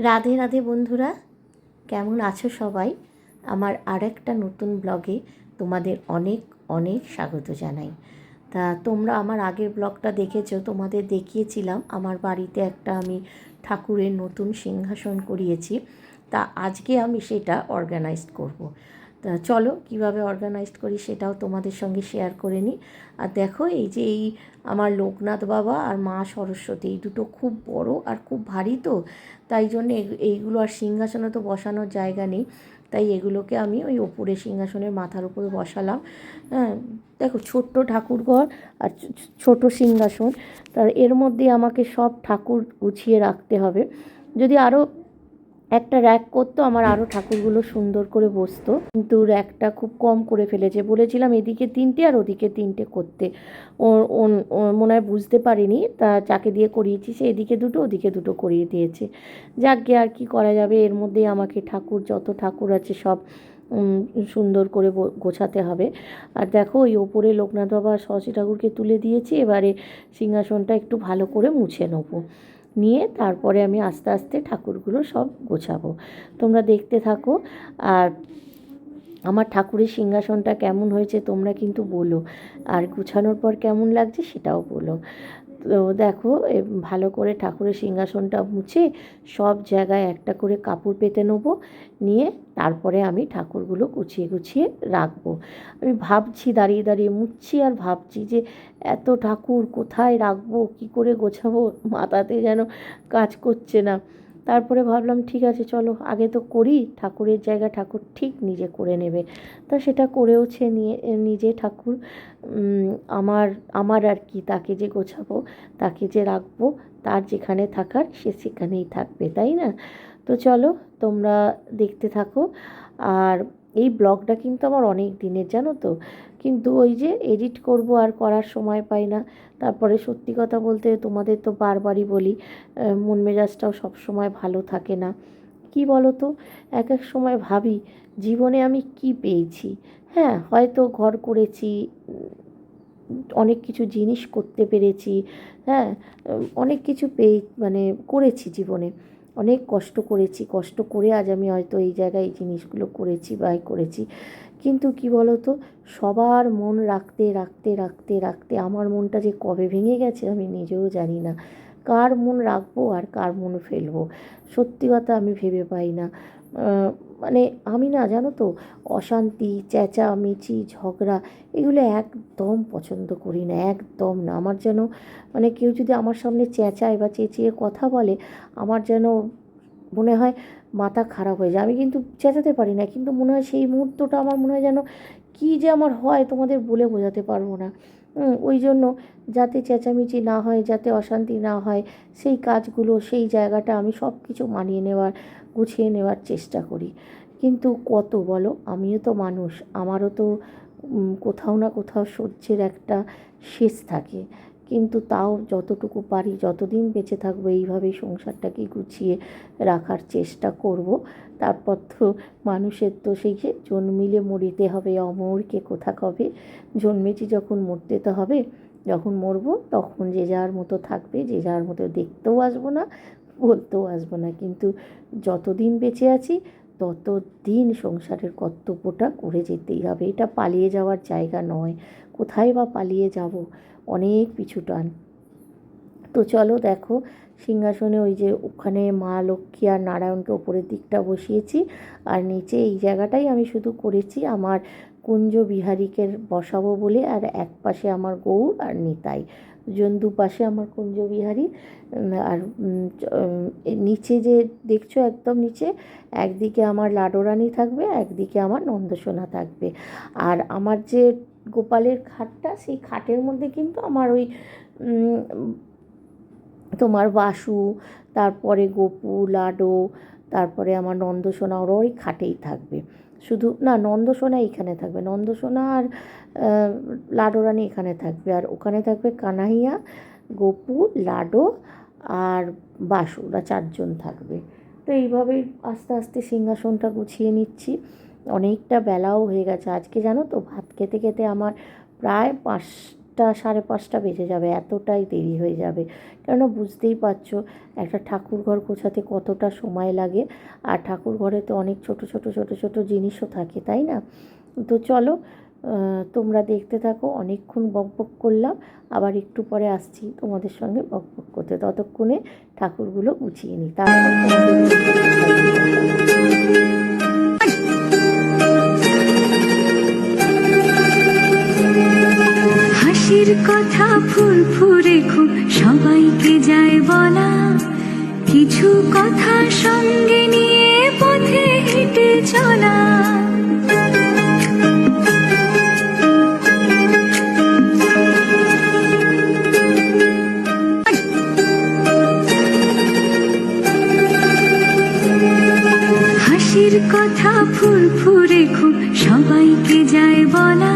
রাধে রাধে বন্ধুরা, কেমন আছো সবাই? আমার আর একটা নতুন ব্লগে তোমাদের অনেক অনেক স্বাগত জানাই। তা তোমরা আমার আগের ব্লগটা দেখেছো, তোমাদের দেখিয়েছিলাম আমার বাড়িতে একটা আমি ঠাকুরের নতুন সিংহাসন করিয়েছি। তা আজকে আমি সেটা অর্গানাইজড করব। তা চলো কীভাবে অর্গানাইজড করি সেটাও তোমাদের সঙ্গে শেয়ার করে নিই। আর দেখো, এই আমার লোকনাথ বাবা আর মা সরস্বতী, এই দুটো খুব বড় আর খুব ভারী, তো তাই জন্যে এইগুলো আর সিংহাসনে তো বসানোর জায়গা নেই, তাই এগুলোকে আমি ওই ওপরে সিংহাসনের মাথার উপরে বসালাম। হ্যাঁ, দেখো ছোট্ট ঠাকুরঘর আর ছোট সিংহাসন, তার এর মধ্যে আমাকে সব ঠাকুর গুছিয়ে রাখতে হবে। যদি আরও একটা র্যাক করতো আমার আরও ঠাকুরগুলো সুন্দর করে বসতো, কিন্তু র্যাকটা খুব কম করে ফেলেছে। বলেছিলাম এদিকে তিনটে আর ওদিকে তিনটে করতে, ও মনে হয় বুঝতে পারিনি, তা যাকে দিয়ে করিয়েছি সে এদিকে দুটো ওদিকে দুটো করিয়ে দিয়েছে। যাকগে, আর কি করা যাবে, এর মধ্যেই আমাকে ঠাকুর যত ঠাকুর আছে সব সুন্দর করে গোছাতে হবে। আর দেখো ওই ওপরে লোকনাথ বাবা সরস্বতী ঠাকুরকে তুলে দিয়েছি, এবারে সিংহাসনটা একটু ভালো করে মুছে নেবো, নিয়ে তারপরে আমি আস্তে আস্তে ঠাকুরগুলো সব গোছাবো। তোমরা দেখতে থাকো। আর আমার ঠাকুরের সিংহাসনটা কেমন হয়েছে তোমরা কিন্তু বলো, আর গুছানোর পর কেমন লাগছে সেটাও বলো। তো দেখো, ভালো করে ঠাকুরের সিংহাসনটা মুছে সব জায়গায় একটা করে কাপড় পেতে নেবো, নিয়ে তারপরে আমি ঠাকুরগুলো গুছিয়ে গুছিয়ে রাখবো। আমি ভাবছি, দাঁড়িয়ে দাঁড়িয়ে মুছছি আর ভাবছি যে এত ঠাকুর কোথায় রাখবো, কী করে গোছাবো, মাথাতে যেন কাজ করছে না। তারপরে ভাবলাম ঠিক আছে, চলো আগে তো করি, ঠাকুরের জায়গা ঠাকুর ঠিক নিজে করে নেবে। তা সেটা করেওছে, নিয়ে নিজে ঠাকুর আমার আমার আর কি, তাকে যে গোছাবো, তাকে যে রাখবো, তার যেখানে থাকার সে সেখানেই থাকবে, তাই না? তো চলো তোমরা দেখতে থাকো। আর এই ব্লগটা কিন্তু আমার অনেক দিনের, জানো তো, কিন্তু ওই যে এডিট করব আর করার সময় পাই না। তারপরে সত্যি কথা বলতে তোমাদের তো বারবারই বলি, মন মেজাজটাও সব সময় ভালো থাকে না। কি বলো তো, এক এক সময় ভাবি জীবনে আমি কি পেয়েছি। হ্যাঁ, হয়তো ঘর করেছি, অনেক কিছু জিনিস করতে পেরেছি, হ্যাঁ, অনেক কিছু মানে করেছি জীবনে, অনেক কষ্ট করেছি, কষ্ট করে আজ আমি হয়তো এই জায়গায় এই জিনিসগুলো করেছি বা করেছি। কিন্তু কি বলো তো, সবার মন রাখতে রাখতে রাখতে রাখতে আমার মনটা যে কবে ভেঙে গেছে আমি নিজেও জানি না। কার মন রাখবো আর কার মন ফেলবো, সত্যি কথা আমি ভেবে পাই না। মানে আমি না, জানো তো, অশান্তি, চেঁচামেচি, ঝগড়া, এগুলো একদম পছন্দ করি না, একদম না। আমার যেন মানে কেউ যদি আমার সামনে চেঁচায় বা চেঁচিয়ে কথা বলে, আমার যেন মনে হয় মাথা খারাপ হয়ে যায়। আমি কিন্তু চেঁচাতে পারি না, কিন্তু মনে হয় সেই মুহূর্তটা আমার মনে হয় যেন কী যে আমার হয় তোমাদের বলে বোঝাতে পারবো না। ওই জন্য যাতে চেঁচামেচি না হয়, যাতে অশান্তি না হয়, সেই কাজগুলো, সেই জায়গাটা আমি সব কিছু মানিয়ে নেওয়ার, গুছিয়ে নেওয়ার চেষ্টা করি। কিন্তু কত বলো, আমিও তো মানুষ, আমারও তো কোথাও না কোথাও সহ্যের একটা শেষ থাকে। কিন্তু তাও যতটুকু পারি, যতদিন বেঁচে থাকবো এইভাবেই সংসারটাকে গুছিয়ে রাখার চেষ্টা করব। তারপর তো মানুষের তো সেই যে জন্মিলে মরিতে হবে, অমরকে কোথা কবে, জন্মেছি যখন মরতে তো হবে। যখন মরবো তখন যে যার মতো থাকবে, যে যার মতো দেখতেও আসবো না, বলতেও আসবো না, কিন্তু যতদিন বেঁচে আছি ততদিন সংসারের কর্তব্যটা করে যেতেই হবে। এটা পালিয়ে যাওয়ার জায়গা নয়, কোথায় বা পালিয়ে যাব, অনেক পিছু টান। তো চলো দেখো, সিংহাসনে ওই যে ওখানে মা লক্ষ্মী আর নারায়ণকে ওপরের দিকটা বসিয়েছি, আর নিচে এই জায়গাটাই আমি শুধু করেছি আমার কুঞ্জ বিহারীকে বসাবো বলে, আর এক পাশে আমার গৌর আর নিতাই, দুপাশে আমার কুঞ্জ বিহারী। আর নিচে যে দেখছো একদম নিচে, একদিকে আমার লাডোরানি থাকবে, একদিকে আমার নন্দসোনা থাকবে। আর আমার যে গোপালের খাটটা, সেই খাটের মধ্যে কিন্তু আমার ওই তোমার বাসু, তারপরে গোপু, লাডো, তারপরে আমার নন্দসোনা, ওরা ওই খাটেই থাকবে। শুধু না, নন্দসোনা এখানে থাকবে, নন্দসোনা আর লাডোরানি এখানে থাকবে, আর ওখানে থাকবে কানাইয়া, গোপু, লাডো আর বাসু, ওরা চারজন থাকবে। তো এইভাবেই আস্তে আস্তে সিংহাসনটা গুছিয়ে নিচ্ছি। অনেকটা বেলাও হয়ে গেছে আজকে, জানো তো, ভাত খেতে খেতে আমার প্রায় 5টা 5:30 বেজে যাবে, এতটাই দেরি হয়ে যাবে। কেননা বুঝতেই পারছো একটা ঠাকুর ঘর গোছাতে কতটা সময় লাগে, আর ঠাকুর ঘরে তো অনেক ছোট ছোট ছোট ছোট জিনিসও থাকে, তাই না? তো চলো তোমরা দেখতে থাকো। অনেকক্ষণ বকবক করলাম, আবার একটু পরে আসছি তোমাদের সঙ্গে বকবক করতে। ততক্ষণে ঠাকুরগুলো গুছিয়ে নিই, তারপর হাসির কথা ফুরফুরে খুব সবাইকে যায় বলা, কিছু কথা সঙ্গে নিয়ে পথে হেঁটে চলা। হাসির কথা ফুরফুরে খুব সবাইকে যায় বলা,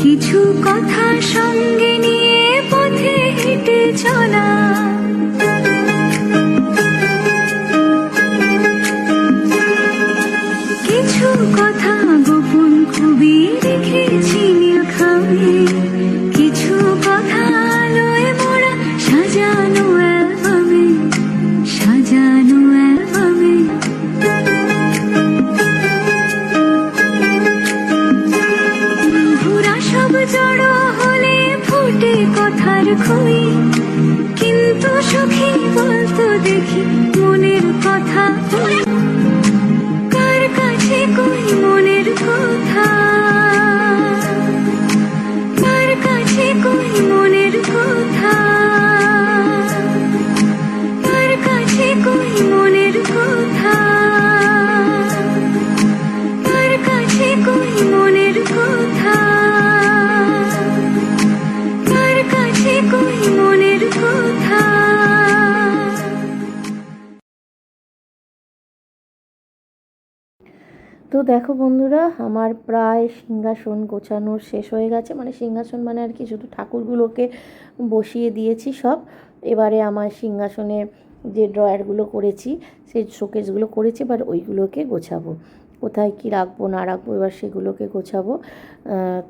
কিছু কথা সঙ্গে নিয়ে পথে হেঁটে চলা। কিছু কথা গোপন খুবই রেখেছি নীলখামে, কিছু কথা আলোয় মোড়া সাজানো অ্যালবামে, সাজানো অ্যালবামে। ভুরা সব জড়ো হলে ফুটে কথার খই, কিন্তু সখী বলতো দেখি মনের কথা। কার কাছে কই মনের কথা, কার কাছে কই মনের কথা, কার কাছে কই মনের কথা, কার কাছে কই মনের কথা, কার কাছে কই মনের কথা। তো দেখো বন্ধুরা, আমার প্রায় সিংহাসন গোছানোর শেষ হয়ে গেছে। মানে সিংহাসন মানে আর কি, শুধু ঠাকুরগুলোকে বসিয়ে দিয়েছি সব। এবারে আমার সিংহাসনে যে ড্রয়ারগুলো করেছি, সেই শোকেসগুলো করেছি, এবার ওইগুলোকে গোছাবো। কোথায় কি রাখবো না রাখবো এবার সেগুলোকে গোছাবো।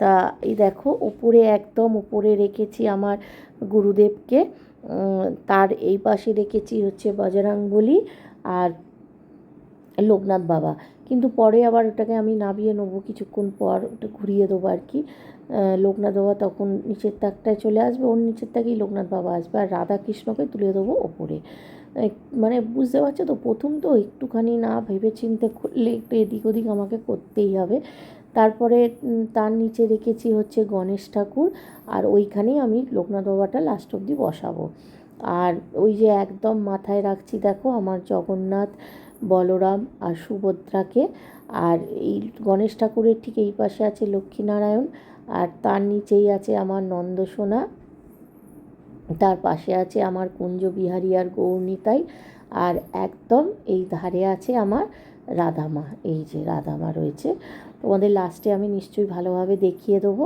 তা এই দেখো, উপরে একদম উপরে রেখেছি আমার গুরুদেবকে, তার এই পাশে রেখেছি হচ্ছে বজরংবলী আর লোকনাথ বাবা। কিন্তু পরে আবার ওটাকে আমি নামিয়ে নেবো, কিছুক্ষণ পর ওটা ঘুরিয়ে দেবো আর কি। লোকনাথ বাবা তখন নিচের তাকটায় চলে আসবে, ওর নিচের তাকেই লোকনাথ বাবা আসবে, আর রাধাকৃষ্ণকে তুলে দেবো ওপরে। মানে বুঝতে পারছো তো, প্রথম তো একটুখানি না ভেবে চিন্তে করলে একটু এদিক ওদিক আমাকে করতেই হবে। তারপরে তার নিচে রেখেছি হচ্ছে গণেশ ঠাকুর, আর ওইখানেই আমি লোকনাথ বাবাটা লাস্ট অবধি বসাবো। আর ওই যে একদম মাথায় রাখছি দেখো আমার জগন্নাথ, বলরাম আর সুভদ্রাকে। আর এই গণেশ ঠাকুরের ঠিক এই পাশে আছে লক্ষ্মীনারায়ণ, আর তার নিচেই আছে আমার নন্দসোনা, তার পাশে আছে আমার কুঞ্জবিহারী আর গৌরনিতাই, আর একদম এই ধারে আছে আমার রাধামা। এই যে রাধামা রয়েছে, তোমাদের লাস্টে আমি নিশ্চয়ই ভালোভাবে দেখিয়ে দেবো।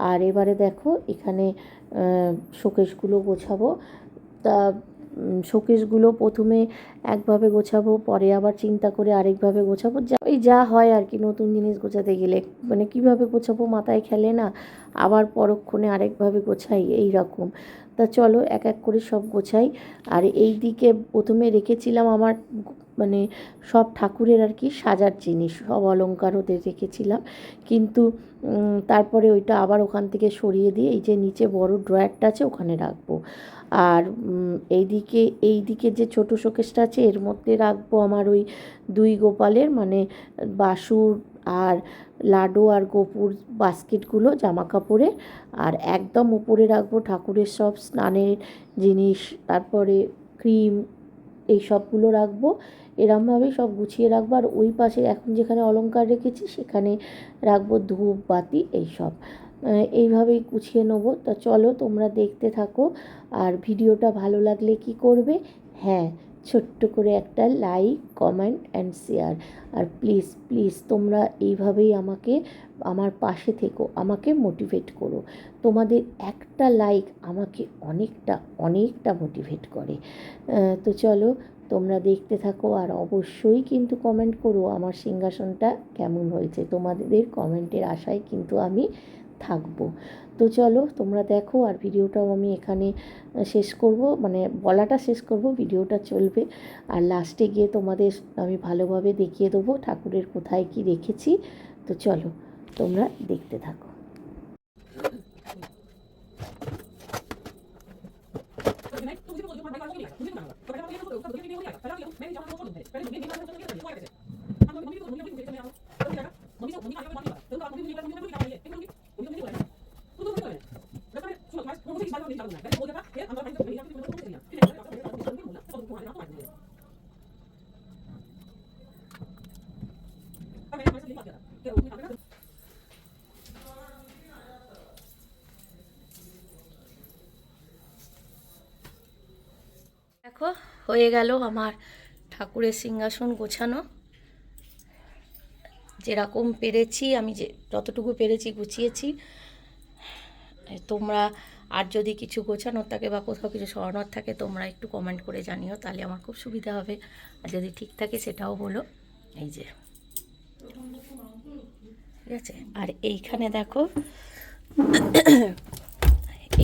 আর এবারে দেখো এখানে শোকেসগুলো গোছাবো। তা শোকেসগুলো প্রথমে একভাবে গোছাবো, পরে আবার চিন্তা করে আরেকভাবে গোছাবো, যা হয় আর কি নতুন জিনিস গোছাতে গেলে। মানে কীভাবে গোছাবো মাথায় খেলে না, আবার পরক্ষণে আরেকভাবে গোছাই, এই রকম। তা চলো এক এক করে সব গোছাই। আর এই দিকে প্রথমে রেখেছিলাম আমার মানে সব ঠাকুরের আর কি সাজার জিনিস, সব অলংকার ওদের রেখেছিলাম, কিন্তু তারপরে ওইটা আবার ওখান থেকে সরিয়ে দিয়ে এই যে নিচে বড় ড্রয়ারটা আছে ওখানে রাখবো। আর এই দিকে যে ছোট শোকেসটা আছে এর মধ্যে রাখবো আমার ওই 2 গোপালের, মানে বাসুর আর লাডু আর গোপুর বাস্কেটগুলো জামা কাপড়ে। আর একদম উপরে রাখবো ঠাকুরের সব স্নানের জিনিস, তারপরে ক্রিম, এই সবগুলো রাখবো। এরমভাবেই সব গুছিয়ে রাখবো। আর ওই পাশে এখন যেখানে অলংকার রেখেছি সেখানে রাখবো ধূপ বাতি এইসব, এইভাবেই গুছিয়ে নেবো। তা চলো তোমরা দেখতে থাকো। আর ভিডিওটা ভালো লাগলে কি করবে, হ্যাঁ ছোট্ট করে একটা লাইক, কমেন্ট অ্যান্ড শেয়ার। আর প্লিজ প্লিজ তোমরা এইভাবেই আমার পাশে থেকো, আমাকে মোটিভেট করো। তোমাদের একটা লাইক আমাকে অনেকটা অনেকটা মোটিভেট করে। তো চলো তোমরা দেখতে থাকো, আর অবশ্যই কিন্তু কমেন্ট করো আমার সিংহাসনটা কেমন হয়েছে। তোমাদের কমেন্টের আশায় কিন্তু আমি থাকবো। তো চলো তোমরা দেখো, আর ভিডিওটাও আমি এখানে শেষ করব, মানে বলাটা শেষ করব, ভিডিওটা চলবে। আর লাস্টে গিয়ে তোমাদের আমি ভালোভাবে দেখিয়ে দেবো ঠাকুরের কোথায় কি রেখেছি। তো চলো তোমরা দেখতে থাকো। দেখো হয়ে গেল আমার ঠাকুরের সিংহাসন গোছানো। যেরকম পেরেছি আমি, যতটুকু পেরেছি গুছিয়েছি। তোমরা আর যদি কিছু গোছানোর থাকে বা কোথাও কিছু সরানোর থাকে তোমরা একটু কমেন্ট করে জানিও, তাহলে আমার খুব সুবিধা হবে। আর যদি ঠিক থাকে সেটাও বলো। এই যে ঠিক আছে। আর এইখানে দেখো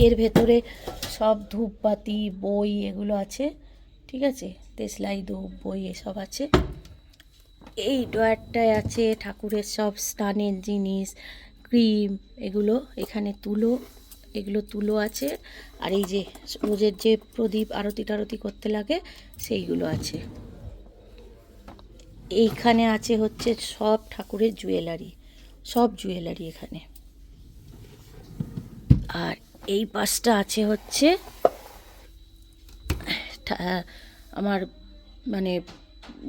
এর ভেতরে সব ধূপবাতি, বই এগুলো আছে, ঠিক আছে। দেশলাই, ধূপ, বই এসব আছে। এই ড্রয়ারটায় আছে ঠাকুরের সব স্নানের জিনিস, ক্রিম, এগুলো এখানে তুলো, এগুলো তুলো আছে। আর এই যে রোজের যে প্রদীপ আরতি টারতি করতে লাগে সেইগুলো আছে। এইখানে আছে হচ্ছে সব ঠাকুরের জুয়েলারি, সব জুয়েলারি এখানে। আর এই পাশটা আছে হচ্ছে আমার মানে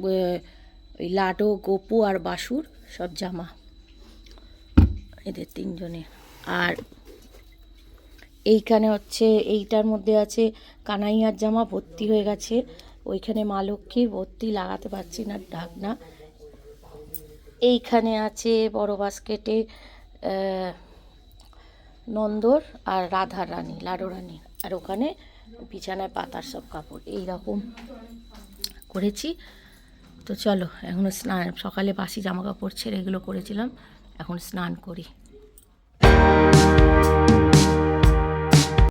ওই লাডো, গোপু আর বাসুর সব জামা, এদের তিনজনের। আর এইখানে হচ্ছে এইটার মধ্যে আছে কানাইয়ার জামা, ভর্তি হয়ে গেছে। ওইখানে মা লক্ষ্মীর ভর্তি, লাগাতে পারছি না ঢাকনা। এইখানে আছে বড় বাস্কেটে নন্দর আর রাধার রানী, লাডো রানী। আর ওখানে বিছানায় পাতার সব কাপড় এই রকম করেছি। তো চলো এখন স্নান, সকালে বাসি জামা কাপড় ছেড়ে এগুলো করেছিলাম, এখন স্নান করি।